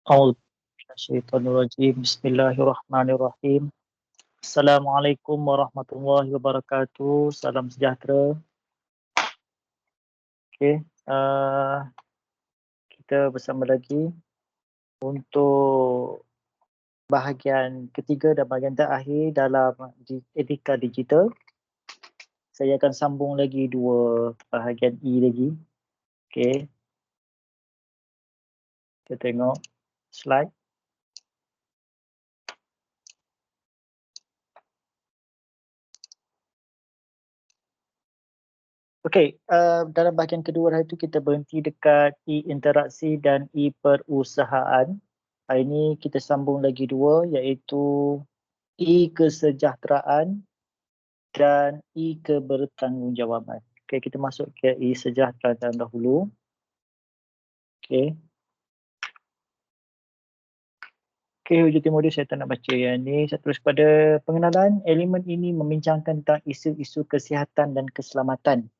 A'udzubillahiminasyaitonirrajim. Bismillahirrahmanirrahim. Assalamualaikum warahmatullahi wabarakatuh. Salam sejahtera. Okey, kita bersama lagi untuk bahagian ketiga dan bahagian terakhir dalam etika digital. Saya akan sambung lagi dua bahagian E lagi. Okey. Kita tengok slide. Okey, dalam bahagian kedua hari tu kita berhenti dekat E-interaksi dan E-perusahaan. Hari ni kita sambung lagi dua, iaitu E-kesejahteraan dan E-kebertanggungjawaban. Okey, kita masuk ke E-sejahteraan dahulu. Okey. Okey, hujung timur dia saya tak nak baca yang ni. Saya terus pada pengenalan. Elemen ini membincangkan tentang isu-isu kesihatan dan keselamatan.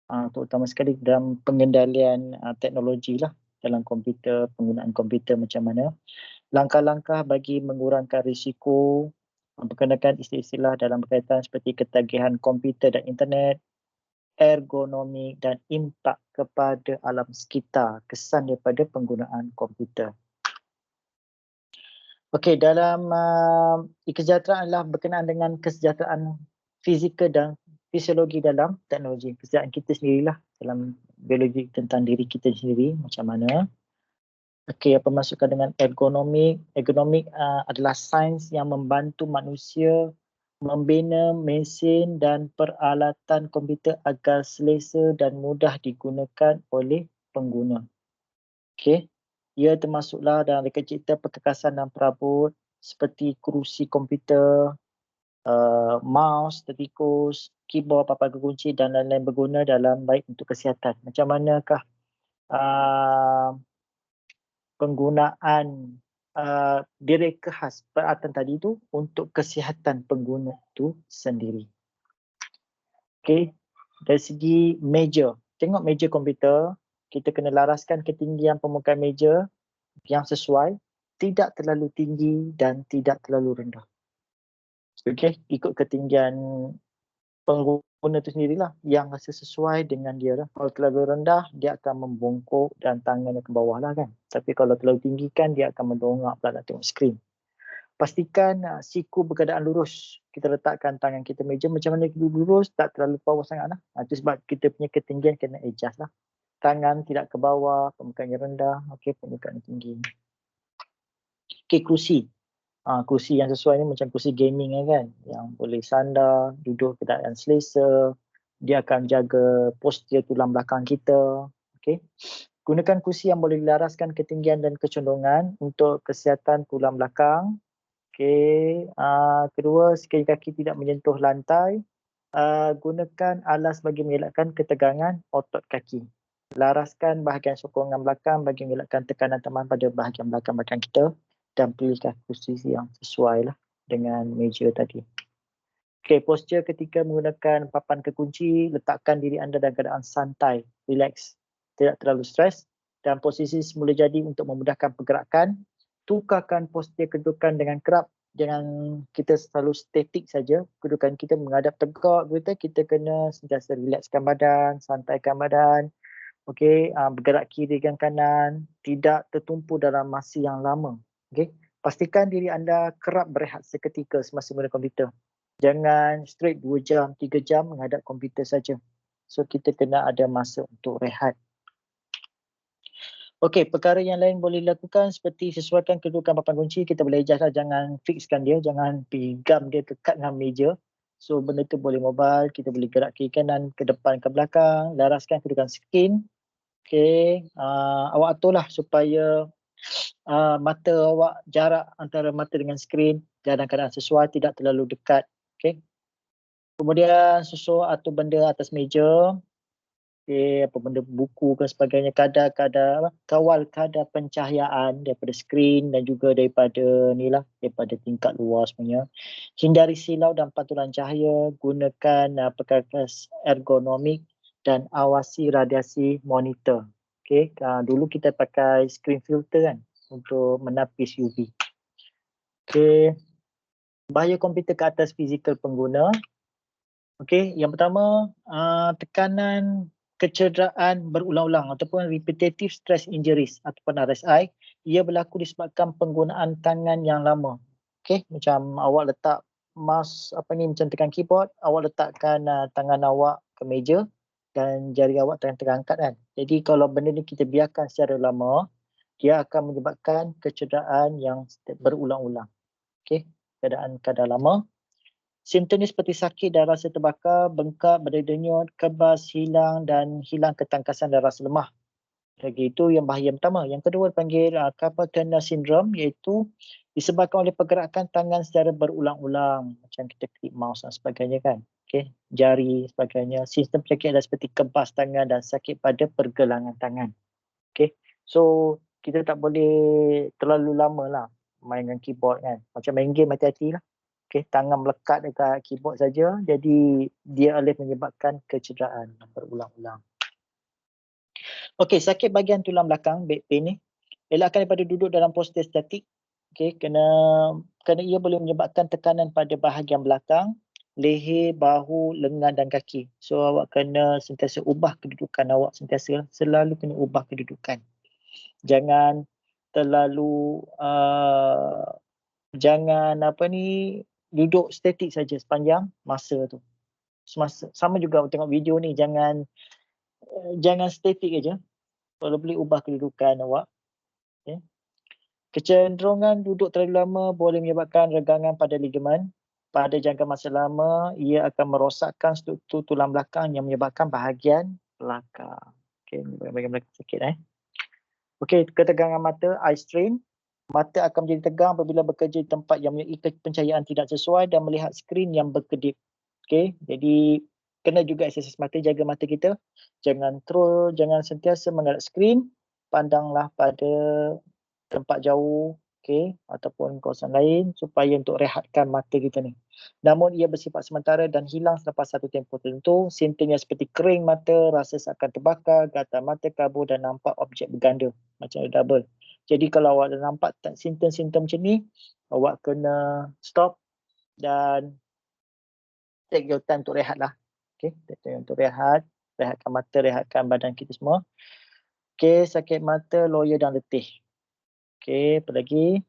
Terutama sekali dalam pengendalian teknologi lah dalam komputer, penggunaan komputer macam mana. Langkah-langkah bagi mengurangkan risiko, memperkenalkan istilah-istilah dalam berkaitan seperti ketagihan komputer dan internet, ergonomi dan impak kepada alam sekitar, kesan daripada penggunaan komputer. Okey, dalam kesejahteraan adalah berkenaan dengan kesejahteraan fizikal dan fisiologi dalam teknologi. Kesejahteraan kita sendirilah dalam biologi tentang diri kita sendiri macam mana. Okey, apa maksudkan dengan ergonomik? Ergonomik adalah sains yang membantu manusia membina mesin dan peralatan komputer agar selesa dan mudah digunakan oleh pengguna. Okey. Ia termasuklah dalam reka cipta perkakasan dan perabot seperti kerusi komputer, mouse, tertikus, keyboard, papan kunci dan lain-lain berguna dalam baik untuk kesihatan. Macam manakah penggunaan direka khas peralatan tadi tu untuk kesihatan pengguna itu sendiri. Okey, dari segi meja. Tengok meja komputer, kita kena laraskan ketinggian permukaan meja yang sesuai, tidak terlalu tinggi dan tidak terlalu rendah. Okey, ikut ketinggian pengguna tu sendirilah yang rasa sesuai dengan dia lah. Kalau terlalu rendah, dia akan membongkok dan tangannya ke bawah lah kan. Tapi kalau terlalu tinggi kan, dia akan mendongak pula nak tengok skrin. Pastikan siku berkeadaan lurus. Kita letakkan tangan kita meja macam mana lurus, tak terlalu bawah sangat lah. Itu sebab kita punya ketinggian kena adjust lah. Tangan tidak ke bawah, permukaannya rendah, okey, permukaan tinggi. Okey, kerusi. Kerusi yang sesuai ni macam kerusi gaming kan, yang boleh sandar, duduk keadaan selesa, dia akan jaga postur tulang belakang kita. Okey. Gunakan kerusi yang boleh dilaraskan ketinggian dan kecondongan untuk kesihatan tulang belakang. Okey. Kedua, sekali kaki tidak menyentuh lantai. Gunakan alas bagi mengelakkan ketegangan otot kaki. Laraskan bahagian sokongan belakang bagi mengelakkan tekanan teman pada bahagian belakang kita dan pilihkan kerusi yang sesuai lah dengan meja tadi. Okey, postur ketika menggunakan papan kekunci, letakkan diri anda dalam keadaan santai, relax, tidak terlalu stres dan posisi semula jadi untuk memudahkan pergerakan. Tukarkan postur kedudukan dengan kerap. Jangan kita selalu statik saja. Kedudukan kita menghadap tegak, kita kena sentiasa relaxkan badan, santaikan badan. Okey, bergerak kiri dan kanan, tidak tertumpu dalam masa yang lama. Okey, pastikan diri anda kerap berehat seketika semasa menggunakan komputer. Jangan straight 2 jam, 3 jam menghadap komputer saja. So kita kena ada masa untuk rehat. Okey, perkara yang lain boleh dilakukan seperti sesuaikan kedudukan papan kunci, kita boleh adjust lah, jangan fixkan dia, jangan pigam dia kekat dengan meja. So benda tu boleh mobile, kita boleh gerak kiri kanan, ke depan ke belakang, laraskan kedudukan skrin. Okey, awak aturlah supaya mata awak, jarak antara mata dengan skrin dalam keadaan sesuai, tidak terlalu dekat. Okey. Kemudian susun atur benda atas meja. Okey, apa benda buku dan sebagainya, kawal kadar pencahayaan daripada skrin dan juga daripada daripada tingkat luar sebenarnya. Hindari silau dan pantulan cahaya, gunakan perkakas ergonomik dan awasi radiasi monitor. Okey, dulu kita pakai screen filter kan. untuk menapis UV. Okey. Bahaya komputer ke atas fizikal pengguna. Okey, yang pertama, tekanan kecederaan berulang-ulang ataupun repetitive stress injuries ataupun RSI, ia berlaku disebabkan penggunaan tangan yang lama. Okey, macam awak letak mouse macam tekan keyboard, awak letakkan tangan awak ke meja dan jari awak terangkat kan. Jadi kalau benda ni kita biarkan secara lama, dia akan menyebabkan kecederaan yang berulang-ulang. Okey, keadaan kadar lama. Simptom ni seperti sakit dan rasa terbakar, bengkak, berdenyut, kebas, hilang dan hilang ketangkasan dan rasa lemah. Lagi itu yang bahaya pertama. Yang kedua dipanggil carpal tunnel syndrome, iaitu disebabkan oleh pergerakan tangan secara berulang-ulang. Macam kita klik mouse dan sebagainya kan. Okay. Jari sebagainya. Sistem penyakit adalah seperti kebas tangan dan sakit pada pergelangan tangan. Okay. So kita tak boleh terlalu lama lah main dengan keyboard kan. Macam main game, hati-hati lah. Okay, tangan melekat dekat keyboard saja, jadi dia boleh menyebabkan kecederaan berulang-ulang. Okey, sakit bahagian tulang belakang, back pain ni, elakkan daripada duduk dalam postur statik. Okey, kerana ia boleh menyebabkan tekanan pada bahagian belakang, leher, bahu, lengan dan kaki. So awak kena sentiasa ubah kedudukan awak, sentiasa selalu kena ubah kedudukan. Jangan terlalu duduk statik saja sepanjang masa tu. Sama juga tengok video ni, jangan statik aja. Kalau boleh ubah kedudukan awak. Okay. Kecenderungan duduk terlalu lama boleh menyebabkan regangan pada ligamen. Pada jangka masa lama, ia akan merosakkan struktur tulang belakang yang menyebabkan bahagian belakang. Okay, bahagian belakang sakit Okey, ketegangan mata, eye strain. Mata akan menjadi tegang apabila bekerja di tempat yang mempunyai pencahayaan tidak sesuai dan melihat skrin yang berkedip. Okey, jadi kena juga eksersis mata, jaga mata kita. Jangan sentiasa menghadap skrin, pandanglah pada tempat jauh, okey, ataupun kawasan lain supaya untuk rehatkan mata kita ni. Namun ia bersifat sementara dan hilang selepas satu tempoh tertentu. Simptomnya seperti kering mata, rasa seakan terbakar, gatal mata kabur dan nampak objek berganda macam double. Jadi kalau awak dah nampak simptom-simptom macam ni, awak kena stop dan take your time untuk rehat lah. Okay, take time untuk rehat, rehatkan mata, rehatkan badan kita semua. Okay, sakit mata, loya dan letih. Okay, apa lagi?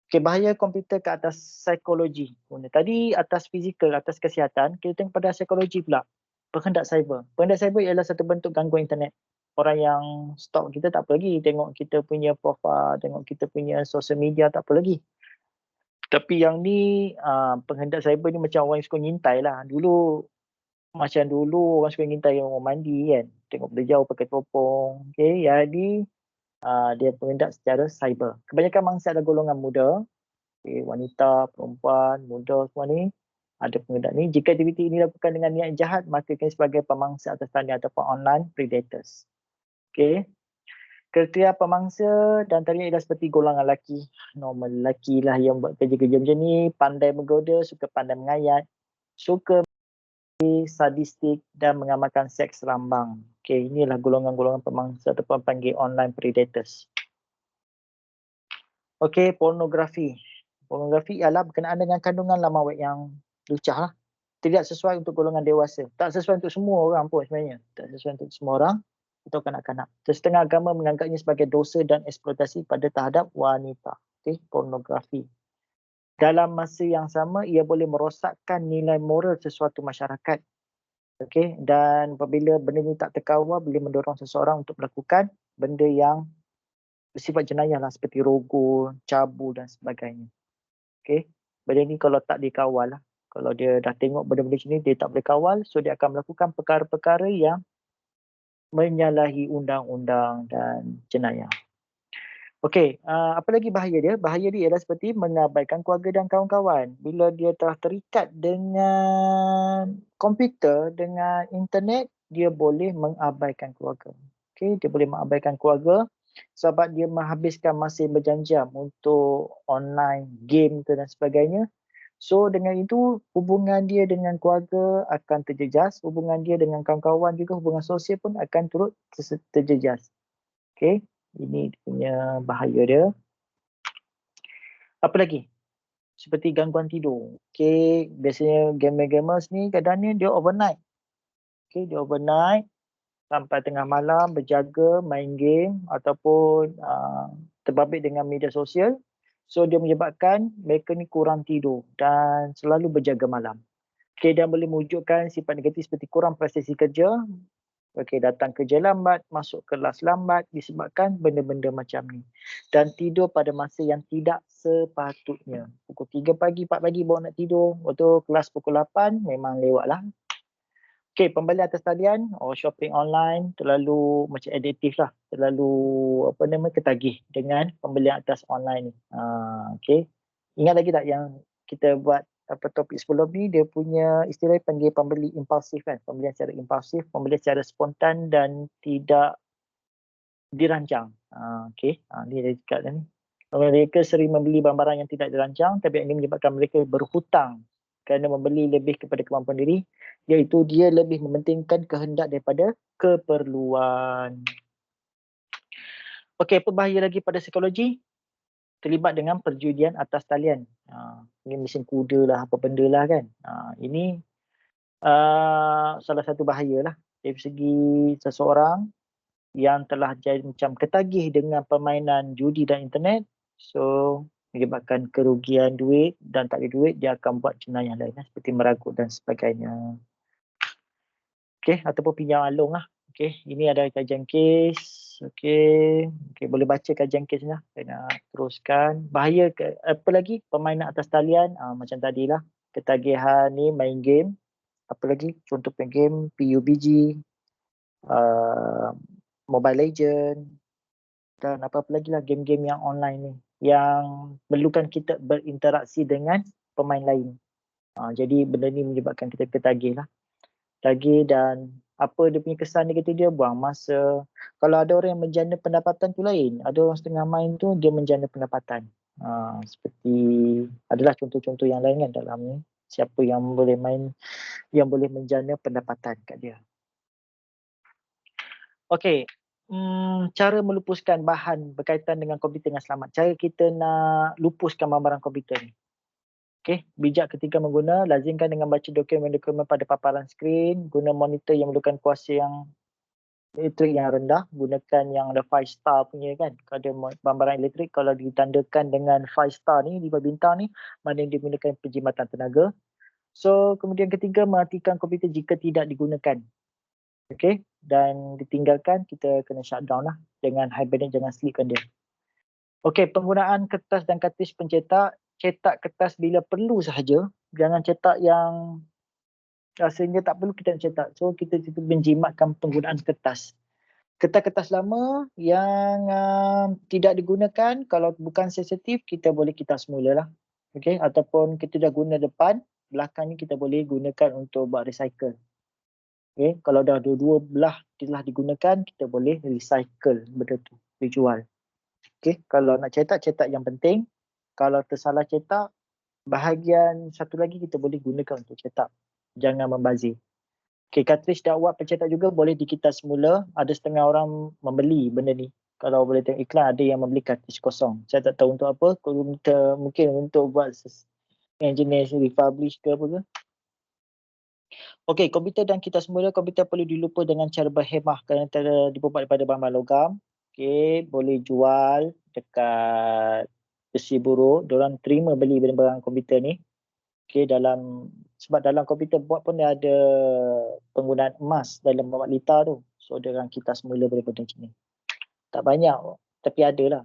Okay, bahaya komputer ke atas psikologi. Tadi atas fizikal, atas kesihatan, kita tengok pada psikologi pula. Penghendak cyber. Penghendak cyber ialah satu bentuk gangguan internet. Orang yang stalk kita tak apa lagi. Tengok kita punya profile, tengok kita punya social media tak apa lagi. Tapi yang ni, penghendak cyber ni macam orang yang suka ngintai lah. Dulu orang suka ngintai orang mandi kan. Tengok dari jauh pakai teropong. Okay, jadi dia penghendak secara cyber. Kebanyakan mangsa ada golongan muda. Okay, wanita, perempuan, muda semua ni ada penghendak ni. Jika aktiviti ini dilakukan dengan niat jahat, maka kini sebagai pemangsa atas talian ataupun online predators. Okay. Kriteria pemangsa dan talian ialah seperti golongan lelaki. Normal lelaki lah yang buat kerja-kerja macam ni. Pandai menggoda, suka pandai mengayat, suka sadistik dan mengamalkan seks rambang. Okay, inilah golongan-golongan pemangsa ataupun panggil online predators. Okay, pornografi. Pornografi ialah berkenaan dengan kandungan laman web yang lucah lah. Tidak sesuai untuk golongan dewasa. Tak sesuai untuk semua orang pun sebenarnya. Tak sesuai untuk semua orang atau kanak-kanak. Setengah agama menganggapnya sebagai dosa dan eksploitasi pada terhadap wanita. Okay, pornografi. Dalam masa yang sama, ia boleh merosakkan nilai moral sesuatu masyarakat. Okay, dan apabila benda ini tak terkawal, boleh mendorong seseorang untuk melakukan benda yang bersifat jenayah lah, seperti rogol, cabul dan sebagainya. Okay. Benda ni kalau tak dikawal lah. Kalau dia dah tengok benda-benda macam ni, dia tak boleh kawal. So dia akan melakukan perkara-perkara yang menyalahi undang-undang dan jenayah. Okey, apa lagi bahaya dia? Bahaya dia ialah seperti mengabaikan keluarga dan kawan-kawan. Bila dia telah terikat dengan komputer, dengan internet, dia boleh mengabaikan keluarga. Okey, dia boleh mengabaikan keluarga sebab dia menghabiskan masa berjam-jam untuk online game dan sebagainya. So dengan itu hubungan dia dengan keluarga akan terjejas, hubungan dia dengan kawan-kawan juga, hubungan sosial pun akan turut terjejas. Okay. Ini punya bahaya dia. Apa lagi? Seperti gangguan tidur. Okay, biasanya gamer-gamers ni kadang-kadang dia overnight. Okay, dia overnight sampai tengah malam berjaga main game ataupun terbabit dengan media sosial. So dia menyebabkan mereka ni kurang tidur dan selalu berjaga malam. Okay, dan boleh mewujudkan sifat negatif seperti kurang prestasi kerja. Okay, datang kerja lambat, masuk kelas lambat disebabkan benda-benda macam ni. Dan tidur pada masa yang tidak sepatutnya. Pukul 3 pagi, 4 pagi baru nak tidur. Waktu kelas pukul 8 memang lewat lah. Okay, pembelian atas talian, shopping online terlalu macam adiktif lah. Terlalu ketagih dengan pembelian atas online ni. Okay. Ingat lagi tak yang kita buat topik sebelum ni, dia punya istilah panggil pembeli impulsif kan. Pembelian secara impulsif, pembelian secara spontan dan tidak dirancang. Okay, ni dia cakap ni. Mereka sering membeli barang-barang yang tidak dirancang, tapi ini menyebabkan mereka berhutang kerana membeli lebih kepada kemampuan diri, iaitu dia lebih mementingkan kehendak daripada keperluan. Okey, apa bahaya lagi pada psikologi? Terlibat dengan perjudian atas talian. Ini mesin kuda lah, apa benda lah kan. Ini salah satu bahaya lah dari segi seseorang yang telah jadi macam ketagih dengan permainan judi dan internet. So, menyebabkan kerugian duit dan tak ada duit, dia akan buat jenayah lain seperti meragut dan sebagainya. Okey, ataupun pinjam alung lah. Okey, ini ada kajian kes. Okey, boleh baca kajian kes ni lah. Saya nak teruskan. Bahaya apa lagi? Permainan atas talian, macam tadilah. Ketagihan ni main game. Apa lagi? Contoh main game PUBG, Mobile Legend dan apa-apa lagi lah game-game yang online ni. Yang perlukan kita berinteraksi dengan pemain lain. Jadi benda ni menyebabkan kita ketagih lah. Tagih dan apa dia punya kesan negatif dia, buang masa. Kalau ada orang yang menjana pendapatan tu lain. Ada orang setengah main tu dia menjana pendapatan. Seperti adalah contoh-contoh yang lain kan dalam ni. Siapa yang boleh main, yang boleh menjana pendapatan kat dia. Okey, cara melupuskan bahan berkaitan dengan komputer dengan selamat. Cara kita nak lupuskan barang-barang komputer ni. Okey, bijak ketika mengguna, lazimkan dengan baca dokumen-dokumen pada paparan skrin, guna monitor yang memerlukan kuasa yang elektrik yang rendah, gunakan yang ada 5 star punya kan. Kalau ada barang-barang elektrik, kalau ditandakan dengan 5 star ni, 5 bintang ni, maknanya dia gunakan penjimatan tenaga. So, kemudian ketiga, matikan komputer jika tidak digunakan. Okey, dan ditinggalkan, kita kena shutdown lah. Dengan hibernate, jangan sleepkan dia. Okey, penggunaan kertas dan kartris pencetak. Cetak kertas bila perlu sahaja. Jangan cetak yang rasanya tak perlu kita nak cetak. So, kita menjimatkan penggunaan kertas. Kertas-kertas lama yang tidak digunakan, kalau bukan sensitif, kita boleh kitas semula lah. Okey, ataupun kita dah guna depan, belakang ni kita boleh gunakan untuk buat recycle. Okey, kalau dah dua-dua belah telah digunakan, kita boleh recycle benda tu, dijual. Okey, kalau nak cetak, cetak yang penting. Kalau tersalah cetak, bahagian satu lagi kita boleh gunakan untuk cetak. Jangan membazir. Okey, kartris dakwah pencetak juga boleh dikitas semula. Ada setengah orang membeli benda ni. Kalau boleh tengok iklan, ada yang membeli kartris kosong. Saya tak tahu untuk apa. Mungkin untuk buat yang jenis refurbish ke apa ke. Okey, komputer dan kitas semula. Komputer perlu dilupa dengan cara berhemah kerana dibuat daripada bahan logam. Okey, boleh jual dekat besi buruh. Diorang terima beli barang komputer ni. Okey, sebab dalam komputer buat pun dia ada penggunaan emas dalam 4 liter tu. So, diorang kitas semula daripada macam ni. Tak banyak, tapi ada lah.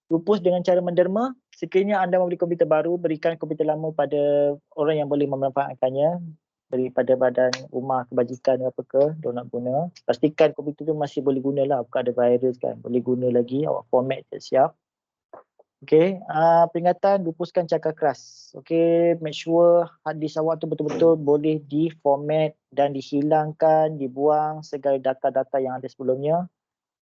Lupus dengan cara menderma. Sekiranya anda membeli komputer baru, berikan komputer lama pada orang yang boleh memanfaatkannya. Daripada badan rumah kebajikan apa ke, diorang nak guna. Pastikan komputer tu masih boleh guna lah. Bukan ada virus kan. Boleh guna lagi, awak format siap. Okey, peringatan lupuskan cakar keras. Okey, make sure hard disk awak tu betul-betul boleh diformat dan dihilangkan, dibuang segala data-data yang ada sebelumnya.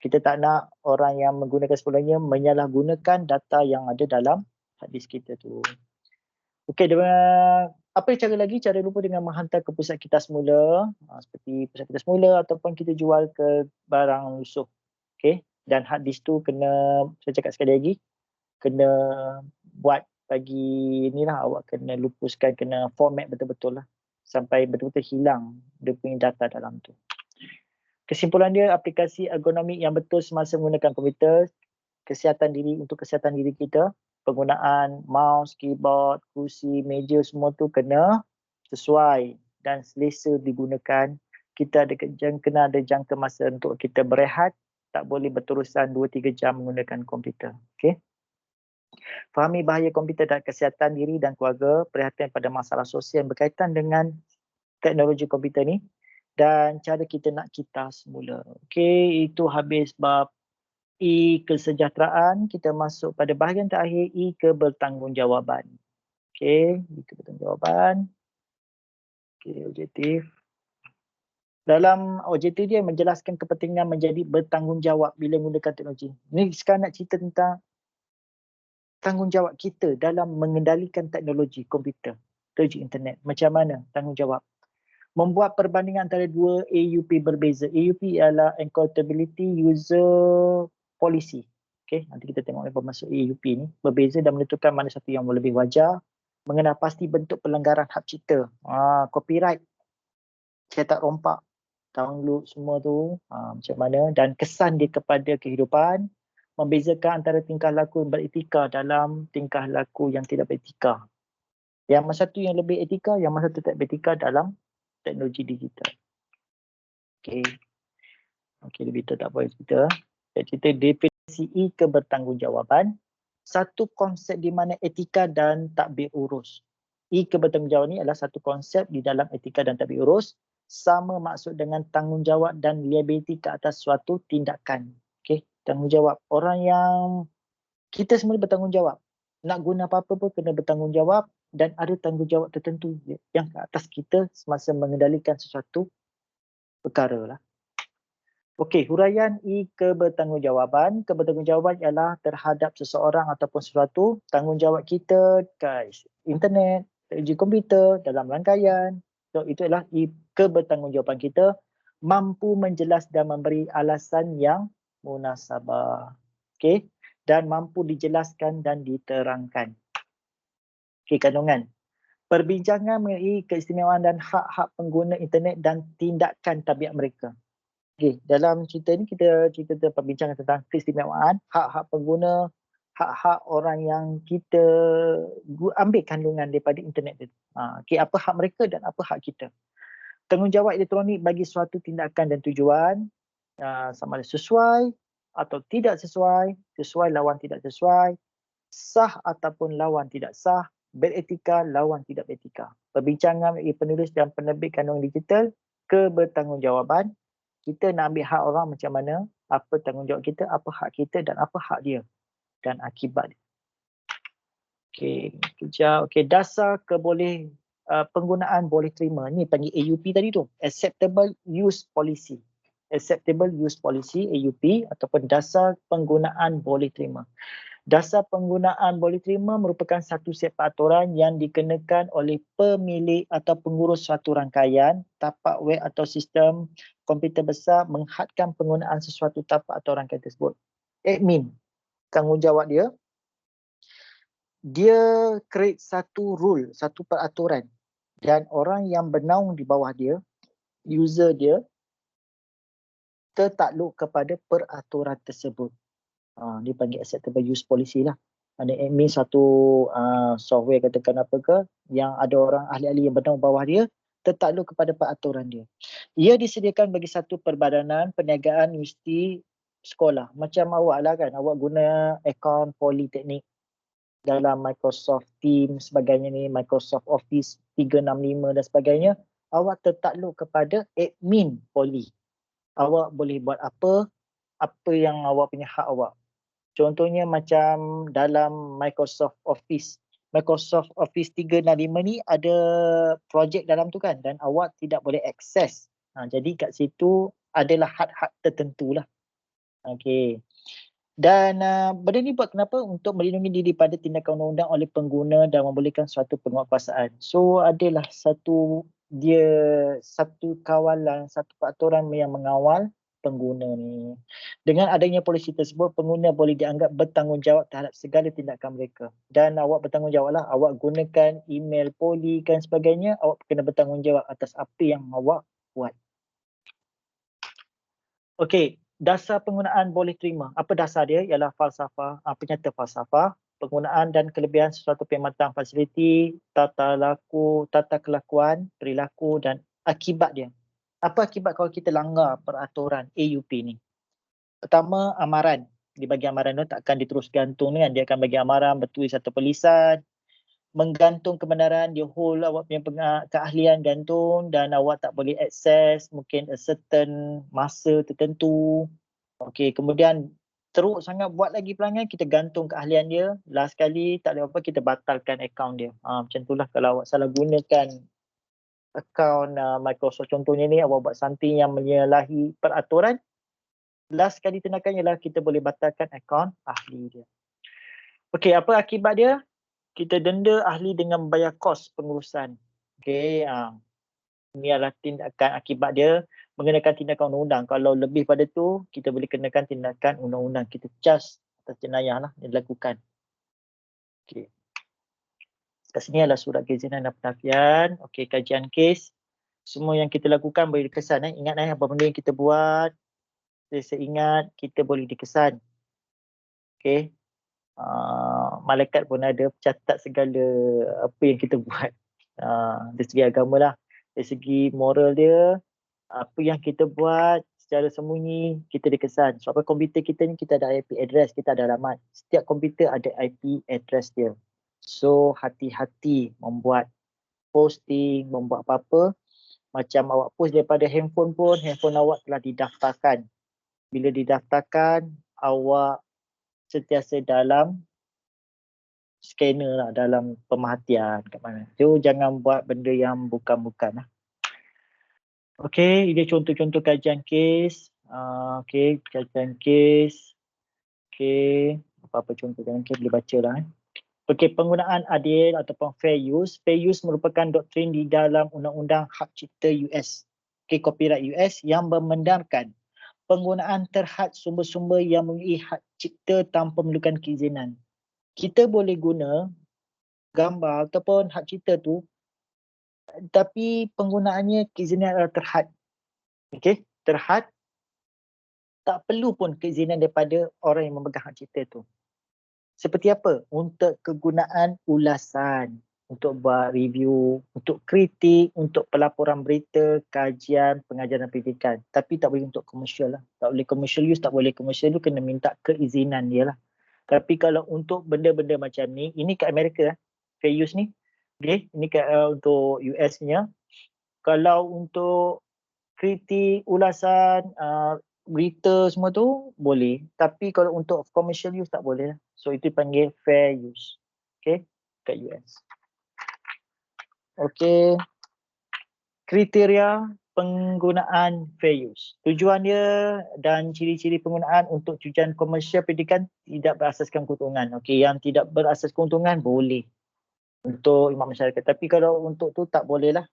Kita tak nak orang yang menggunakan sebelumnya menyalahgunakan data yang ada dalam hard disk kita tu. Okey, apa cara lagi? Cara lupa dengan menghantar ke pusat kitas semula, seperti pusat kitas semula ataupun kita jual ke barang lusuh. Okey. Dan hard disk tu kena, saya cakap sekali lagi, kena buat bagi ni lah, awak kena lupuskan, kena format betul-betul lah sampai betul-betul hilang dia punya data dalam tu. Kesimpulan dia, aplikasi ergonomik yang betul semasa menggunakan komputer, kesihatan diri, untuk kesihatan diri kita, penggunaan mouse, keyboard, kerusi, meja, semua tu kena sesuai dan selesa digunakan. Kita kena ada jangka masa untuk kita berehat, tak boleh berterusan 2-3 jam menggunakan komputer. Okay? Fahami bahaya komputer dan kesihatan diri dan keluarga, perhatian pada masalah sosial yang berkaitan dengan teknologi komputer ni, dan cara kita nak kita semula. Okey, itu habis bab E, kesejahteraan. Kita masuk pada bahagian terakhir, E, kebertanggungjawabaan. Okey, E, kebertanggungjawabaan. Okey, objektif. Dalam objektif dia menjelaskan kepentingan menjadi bertanggungjawab bila menggunakan teknologi. Ni sekarang nak cerita tentang tanggungjawab kita dalam mengendalikan teknologi komputer, teknologi internet. Macam mana tanggungjawab? Membuat perbandingan antara dua AUP berbeza. AUP ialah Accountability User Policy. Okay, nanti kita tengok lepas masuk AUP ni. Berbeza dan menentukan mana satu yang lebih wajar. Mengenal pasti bentuk pelanggaran hak cipta. Copyright, cetak rompak, download semua tu. Macam mana. Dan kesan dia kepada kehidupan. Membezakan antara tingkah laku yang beretika dalam tingkah laku yang tidak beretika. Yang mana satu yang lebih etika, yang mana satu tak beretika dalam teknologi digital. Okey. Okey, lebih tak boleh cerita. Saya cerita definisi E, kebertanggungjawabaan. Satu konsep di mana etika dan tadbir urus. E, kebertanggungjawab ni adalah satu konsep di dalam etika dan tadbir urus. Sama maksud dengan tanggungjawab dan liability ke atas suatu tindakan. Okey, tanggungjawab. Orang yang kita semua bertanggungjawab. Nak guna apa-apa pun kena bertanggungjawab dan ada tanggungjawab tertentu yang ke atas kita semasa mengendalikan sesuatu perkara lah. Okey, huraian E, kebertanggungjawabaan. Kebertanggungjawabaan ialah terhadap seseorang ataupun sesuatu. Tanggungjawab kita guys, internet, teknologi komputer, dalam rangkaian. So, itu adalah E, kebertanggungjawabaan kita. Mampu menjelas dan memberi alasan yang munasabah. Okey, dan mampu dijelaskan dan diterangkan. Okey, kandungan. Perbincangan mengenai keistimewaan dan hak-hak pengguna internet dan tindakan tabiat mereka. Okay, dalam cerita ni kita perbincangan tentang keistimewaan, hak-hak pengguna, hak-hak orang yang kita ambil kandungan daripada internet itu. Okay, apa hak mereka dan apa hak kita. Tanggungjawab elektronik bagi suatu tindakan dan tujuan, sama ada sesuai atau tidak sesuai, sesuai lawan tidak sesuai, sah ataupun lawan tidak sah, beretika lawan tidak beretika. Perbincangan bagi penulis dan penerbit kandungan digital, kebertanggungjawaban. Kita nak ambil hak orang macam mana, apa tanggungjawab kita, apa hak kita dan apa hak dia dan akibat dia. Okey, kejap. Okey, dasar penggunaan boleh terima. Ni panggil AUP tadi tu. Acceptable Use Policy. Acceptable Use Policy, AUP, ataupun dasar penggunaan boleh terima. Dasar penggunaan boleh terima merupakan satu set peraturan yang dikenakan oleh pemilik atau pengurus suatu rangkaian, tapak web atau sistem komputer besar menghadkan penggunaan sesuatu tapak atau rangkaian tersebut. Admin, tanggungjawab dia create satu rule, satu peraturan dan orang yang bernaung di bawah dia, user dia, tertakluk kepada peraturan tersebut. Dia panggil acceptable use policy lah. Ada admin satu software katakan apa ke, yang ada orang ahli-ahli yang bernaung bawah dia, tertakluk kepada peraturan dia. Ia disediakan bagi satu perbadanan perniagaan universiti sekolah. Macam awak lah kan, awak guna akaun politeknik dalam Microsoft Teams sebagainya ni, Microsoft Office 365 dan sebagainya, awak tertakluk kepada admin poli. Awak boleh buat apa yang awak punya hak awak. Contohnya macam dalam Microsoft Office 365 ni ada projek dalam tu kan, dan awak tidak boleh akses. Jadi kat situ adalah hak-hak tertentu lah. Okey. Dan benda ni buat kenapa? Untuk melindungi diri pada tindakan undang-undang oleh pengguna dan membolehkan suatu penguatkuasaan. So adalah satu kawalan, satu peraturan yang mengawal pengguna ni. Dengan adanya polisi tersebut, pengguna boleh dianggap bertanggungjawab terhadap segala tindakan mereka. Dan awak bertanggungjawablah, awak gunakan email poli dan sebagainya, awak kena bertanggungjawab atas apa yang awak buat. Okey, dasar penggunaan boleh terima. Apa dasar dia? Ialah falsafah, penyata falsafah, penggunaan dan kelebihan sesuatu perkhidmatan fasiliti, tata kelakuan, perilaku dan akibat dia. Apa akibat kalau kita langgar peraturan AUP ni? Pertama, amaran. Di bagi amaran tu takkan diterus gantung ni kan. Dia akan bagi amaran bertulis satu lisan, menggantung kebenaran, dia hold awak punya keahlian gantung dan awak tak boleh akses mungkin a certain masa tertentu. Okey, kemudian teruk sangat buat lagi pelanggan, kita gantung keahlian dia. Last kali tak boleh apa, kita batalkan akaun dia. Macam itulah kalau awak salah gunakan akaun Microsoft contohnya ni, awak buat something yang menyalahi peraturan, last kali tindakan ialah kita boleh batalkan akaun ahli dia. Okey, apa akibat dia? Kita denda ahli dengan membayar kos pengurusan. Okey, ini adalah tindakan akibat dia mengenakan tindakan undang-undang. Kalau lebih pada tu, kita boleh kenakan tindakan undang-undang. Kita charge atas jenayah lah yang dilakukan. Okey. Kat sini adalah surat keizinan dan penafian. Okey, kajian kes. Semua yang kita lakukan boleh dikesan. Ingat apa benda yang kita buat, saya ingat kita boleh dikesan. Okey. Malaikat pun ada catat segala apa yang kita buat. Dari segi agama lah. Dari segi moral dia, apa yang kita buat secara sembunyi, kita dikesan. Sebab komputer kita ni kita ada IP address, kita ada alamat. Setiap komputer ada IP address dia. So hati-hati membuat posting, membuat apa-apa. Macam awak post daripada handphone pun, handphone awak telah didaftarkan. Bila didaftarkan, awak sentiasa dalam scanner lah, dalam pemerhatian kat mana. So jangan buat benda yang bukan-bukan lah. Okey, ini contoh-contoh kajian kes. Okey, kajian kes. Okey, apa-apa contoh kajian kes boleh baca lah. Okey, penggunaan adil ataupun fair use. Fair use merupakan doktrin di dalam Undang-Undang Hak Cipta US. Okey, copyright US yang membenarkan penggunaan terhad sumber-sumber yang memiliki hak cipta tanpa memerlukan keizinan. Kita boleh guna gambar ataupun hak cipta tu, tapi penggunaannya keizinan adalah terhad. Okey, terhad tak perlu pun keizinan daripada orang yang memegang hak cipta tu. Seperti apa? Untuk kegunaan ulasan, untuk buat review, untuk kritik, untuk pelaporan berita, kajian, pengajaran pendidikan. Tapi tak boleh untuk komersial lah. Tak boleh commercial use, tak boleh commercial tu kena minta keizinan dia lah. Tapi kalau untuk benda-benda macam ni, ini kat Amerika fair use ni. Okay, ini untuk US punya. Kalau untuk kritik, ulasan, berita semua tu boleh. Tapi kalau untuk commercial use tak boleh. So itu dipanggil fair use. Okay, kat US. Okay, kriteria penggunaan fair use. Tujuan dia dan ciri-ciri penggunaan untuk tujuan komersial pendidikan tidak berasaskan keuntungan. Okay, yang tidak berasas keuntungan boleh untuk khidmat masyarakat. Tapi kalau untuk tu tak boleh lah.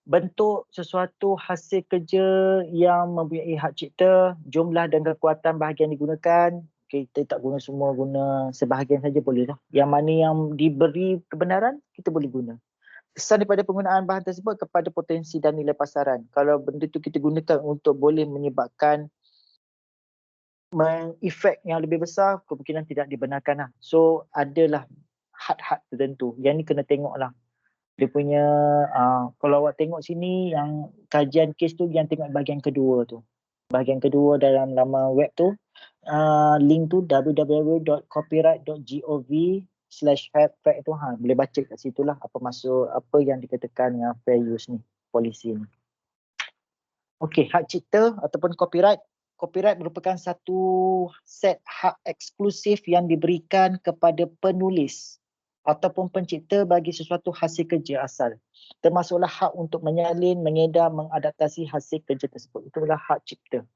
Bentuk sesuatu hasil kerja yang mempunyai hak cipta, jumlah dan kekuatan bahagian digunakan. Kita tak guna semua, guna sebahagian saja boleh lah. Yang mana yang diberi kebenaran, kita boleh guna. Kesan daripada penggunaan bahan tersebut kepada potensi dan nilai pasaran. Kalau benda tu kita gunakan untuk boleh menyebabkan efek yang lebih besar, kemungkinan tidak dibenarkan lah. So adalah had-had tertentu. Yang ni kena tengok lah. Dia punya, kalau awak tengok sini yang kajian kes tu, yang tengok bahagian kedua tu. Bahagian kedua dalam laman web tu, link tu www.copyright.gov/fact tu, boleh baca kat situ lah apa maksud, apa yang dikatakan dengan fair use ni, polisi ni. Okey, hak cipta ataupun copyright. Copyright merupakan satu set hak eksklusif yang diberikan kepada penulis ataupun pencipta bagi sesuatu hasil kerja asal. Termasuklah hak untuk menyalin, mengedar, mengadaptasi hasil kerja tersebut. Itulah hak cipta.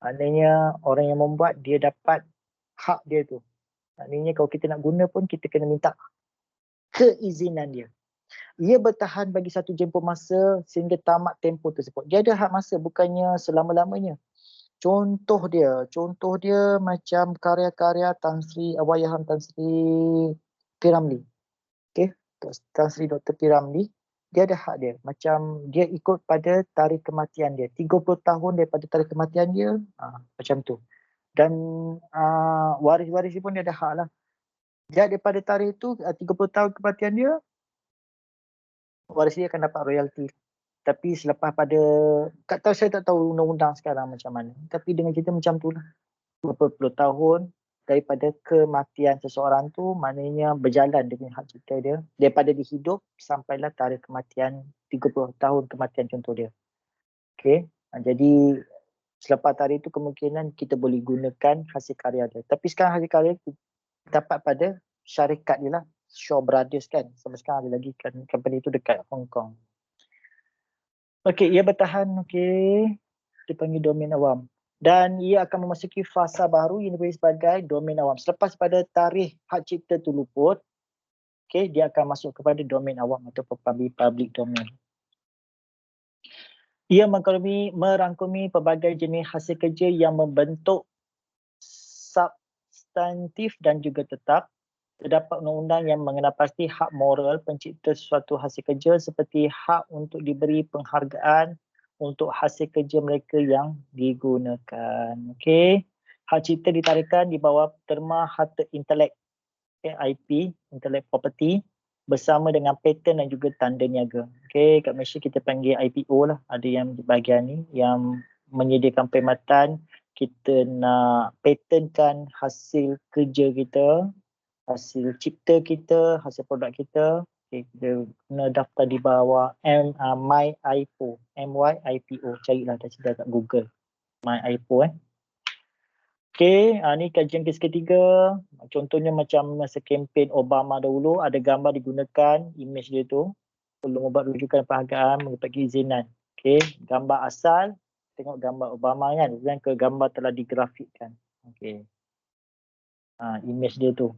Maknanya orang yang membuat dia dapat hak dia tu. Maknanya kalau kita nak guna pun kita kena minta keizinan dia. Ia bertahan bagi satu jemput masa sehingga tamat tempoh tersebut. Dia ada had masa, bukannya selama-lamanya. Contoh dia macam karya-karya Tan Sri Allahyarham Tan Sri P. Ramlee. Okey, Tan Sri Dr. P. Ramlee, dia ada hak dia. Macam dia ikut pada tarikh kematian dia. 30 tahun daripada tarikh kematian dia, macam tu. Dan waris-waris dia pun dia ada hak lah. Dia daripada tarikh tu, 30 tahun kematian dia, waris dia akan dapat royalty. Tapi selepas pada, saya tak tahu undang-undang sekarang macam mana. Tapi dengan cerita macam tu lah. Berapa puluh tahun daripada kematian seseorang tu, maknanya berjalan dengan hak cipta dia. Daripada dia hidup sampailah tarikh kematian, 30 tahun kematian contoh dia. Okay. Jadi selepas tarikh tu kemungkinan kita boleh gunakan hasil karya dia. Tapi sekarang hasil karya tu dapat pada syarikat dia lah. Shaw Brothers kan. Sampai sekarang ada lagi kan, company tu dekat Hong Kong. Okey, ia bertahan, dipanggil domain awam. Dan ia akan memasuki fasa baru yang dipanggil sebagai domain awam. Selepas pada tarikh hak cipta tu luput, dia akan masuk kepada domain awam atau public domain. Ia merangkumi pelbagai jenis hasil kerja yang membentuk substantif dan juga tetap. Terdapat undang-undang yang mengenal pasti hak moral pencipta sesuatu hasil kerja seperti hak untuk diberi penghargaan untuk hasil kerja mereka yang digunakan. Okey. Hak cipta ditarikan di bawah terma harta intelek, IP, intellectual property, bersama dengan paten dan juga tanda niaga. Okey, kat Malaysia kita panggil IPO lah. Ada yang di bahagian ni yang menyediakan perkhidmatan, kita nak patenkan hasil kerja kita, hasil cipta kita, hasil produk kita. Kita kena daftar di bawah MyIPO, MYIPO. Carilah dah cerita kat Google. MyIPO. Ni kajian kes ketiga. Contohnya macam masa kempen Obama dahulu, ada gambar digunakan, image dia tu. Perlu membuat rujukan penghargaan, mendapat keizinan. Gambar asal, tengok gambar Obama kan, bukan ke gambar telah digrafikkan. Image dia tu.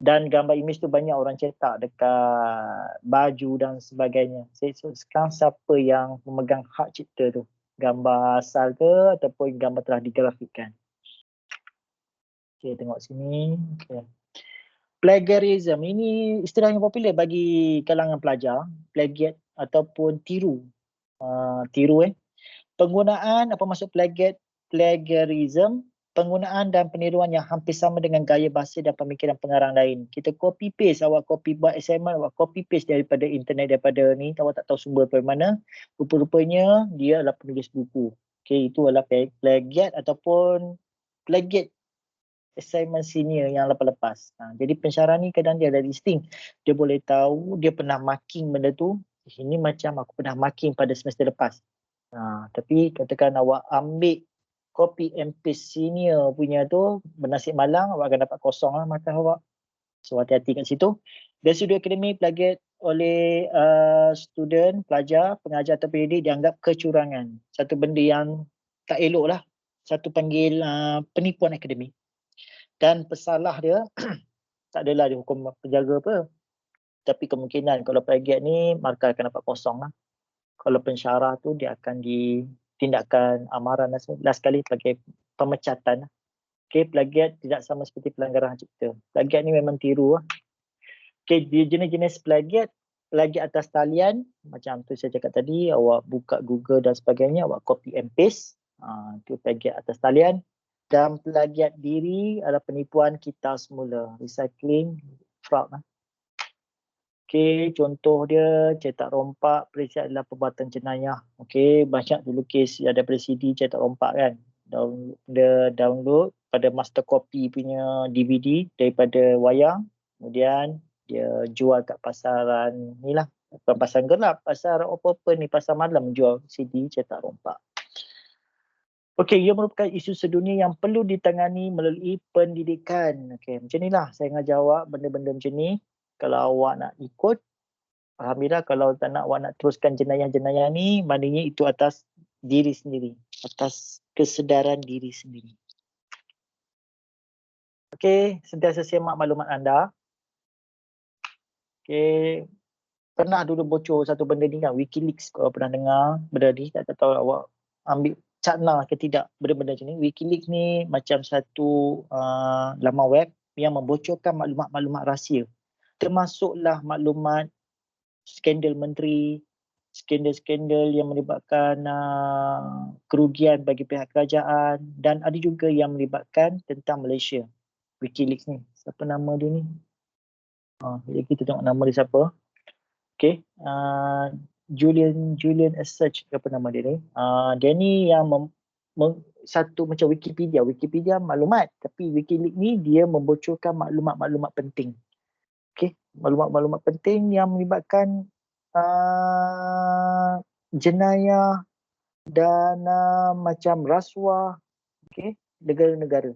Dan gambar image tu banyak orang cetak dekat baju dan sebagainya. So, sekarang siapa yang memegang hak cipta tu? Gambar asal ke ataupun gambar telah digrafikkan? Tengok sini. Plagiarism. Ini istilah yang popular bagi kalangan pelajar. Plagiat ataupun tiru. Penggunaan, apa maksud plagiarism? Penggunaan dan peniruan yang hampir sama dengan gaya bahasa dan pemikiran pengarang lain. Kita copy paste, awak copy buat assignment, awak copy paste daripada internet, daripada ni, awak tak tahu sumber dari mana. Rupa-rupanya dia adalah penulis buku. Itu adalah plagiat ataupun plagiat assignment senior yang lepas-lepas. Jadi pensyarah ni kadang dia ada listing. Dia boleh tahu, dia pernah marking benda tu. Ini macam aku pernah marking pada semester lepas. Tapi katakan awak ambil copy and paste senior punya tu, bernasib malang awak akan dapat kosong lah mata awak. So hati-hati kat situ. Dari sudut akademik, plagiat oleh student, pelajar, pengajar atau pendidik dianggap kecurangan. Satu benda yang tak elok lah. Satu panggil penipuan akademik. Dan pesalah dia, tak adalah dihukum penjara apa. Tapi kemungkinan kalau plagiat ni, markah akan dapat kosong lah. Kalau pensyarah tu dia akan ditindakkan amaran last sekali sebagai pemecatan. Plagiat tidak sama seperti pelanggaran hak cipta. Plagiat ni memang tiru lah. Jenis-jenis plagiat atas talian, macam tu saya cakap tadi, awak buka Google dan sebagainya, awak copy and paste. Itu plagiat atas talian. Dan plagiat diri adalah penipuan kita semula. Recycling, fraud lah. Contoh dia cetak rompak, perisian adalah perbuatan jenayah. Banyak dulu kes daripada CD cetak rompak kan. Download pada master copy punya DVD daripada wayang. Kemudian dia jual kat pasaran ni lah. Bukan pasaran gelap, pasar open ni, pasar malam jual CD cetak rompak. Ia merupakan isu sedunia yang perlu ditangani melalui pendidikan. Macam ni lah saya nak jawab benda-benda macam ni. Kalau awak nak ikut, alhamdulillah. Kalau tak nak, awak nak teruskan jenayah-jenayah ni, maknanya itu atas diri sendiri. Atas kesedaran diri sendiri. Sentiasa semak maklumat anda. pernah dulu bocor satu benda ni kan, Wikileaks, kalau pernah dengar benda ni, tak tahu awak ambil cakna ke tidak benda-benda macam ni. Wikileaks ni macam satu laman web yang membocorkan maklumat-maklumat rahsia, termasuklah maklumat skandal menteri, skandal-skandal yang melibatkan kerugian bagi pihak kerajaan, dan ada juga yang melibatkan tentang Malaysia. Wikileaks ni, siapa nama dia ni? Jadi kita tengok nama dia siapa. Okay, Julian Assange ke apa nama dia ni. Dia ni yang satu macam Wikipedia maklumat, tapi Wikileaks ni dia membocorkan maklumat-maklumat penting. Okay, maklumat-maklumat penting yang melibatkan jenayah dan macam rasuah, okay, negara-negara.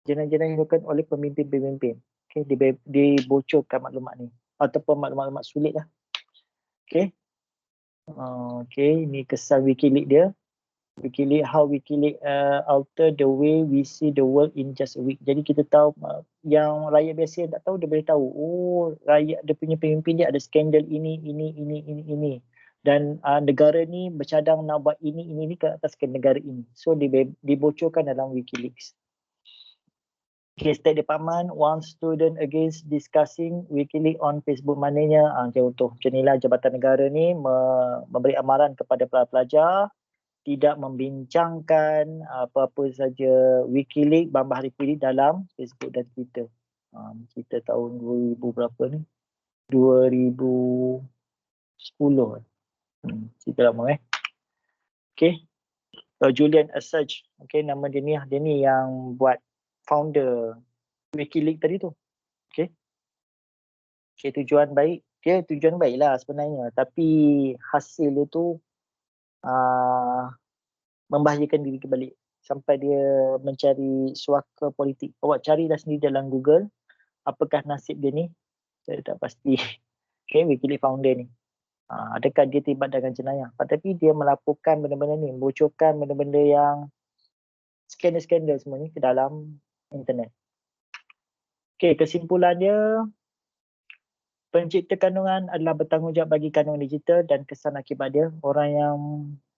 Jenayah-jenayah yang dilakukan oleh pemimpin-pemimpin. Okay, dibocorkan maklumat ni ataupun maklumat-maklumat sulit lah. Okay. Okay, ni kesan Wikileaks dia. How Wikileaks alter the way we see the world in just a week. Jadi kita tahu, yang rakyat biasa yang tak tahu, dia boleh tahu. Oh, rakyat, dia punya pemimpin dia ada skandal ini. Dan negara ni bercadang nak buat ini ke atas negara ini. So dibocorkan dalam Wikileaks. Okay, State Department, one student against discussing Wikileaks on Facebook. Maknanya, contoh macam inilah, Jabatan Negara ni memberi amaran kepada para pelajar tidak membincangkan apa-apa saja Wikileaks, Bambah Wikileaks dalam Facebook dan Twitter. Kita tahun 2000 berapa ni? 2010. Cerita lama Okay. Julian Assange. Okay, nama dia ni yang buat founder Wikileaks tadi tu. Okay, tujuan baik. Dia tujuan baik lah sebenarnya. Tapi hasil dia tu membahayakan diri kebalik. Sampai dia mencari suaka politik. Awak carilah sendiri dalam Google. Apakah nasib dia ni? Saya tak pasti. Okay, Wikileaks founder ni. Adakah dia terlibat dengan jenayah? Tetapi dia melaporkan benda-benda ni. Membocorkan benda-benda yang skandal-skandal semua ni ke dalam internet. Okay, kesimpulannya, pencipta kandungan adalah bertanggungjawab bagi kandungan digital dan kesan akibat dia. Orang yang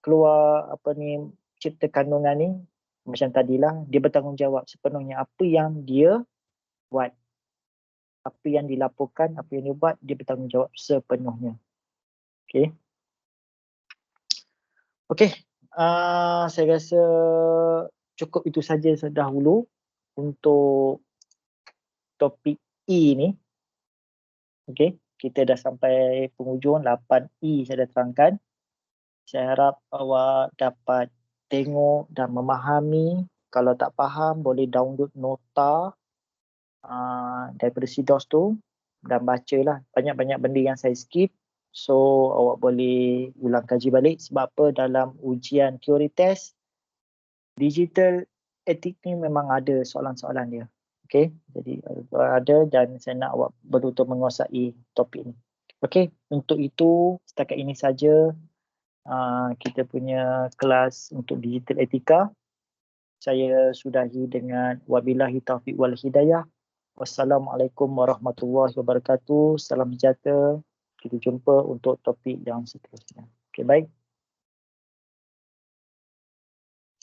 keluar cipta kandungan ni, macam tadilah, dia bertanggungjawab sepenuhnya apa yang dia buat. Apa yang dilaporkan, apa yang dia buat, dia bertanggungjawab sepenuhnya. Okay. Okay, saya rasa cukup itu saja dahulu untuk topik E ni. Okay, kita dah sampai penghujung, 8E saya dah terangkan. Saya harap awak dapat tengok dan memahami. Kalau tak faham, boleh download nota daripada CDOS tu dan bacalah. Banyak-banyak benda yang saya skip. So, awak boleh ulang kaji balik. Sebab apa, dalam ujian teori test, digital etik ni memang ada soalan-soalan dia. Okay, jadi ada, dan saya nak awak betul-betul menguasai topik ni. Okay, untuk itu setakat ini saja kita punya kelas untuk digital etika. Saya sudahi dengan wabillahi taufiq wal hidayah. Wassalamualaikum warahmatullahi wabarakatuh. Salam sejahtera. Kita jumpa untuk topik yang seterusnya. Okay, baik.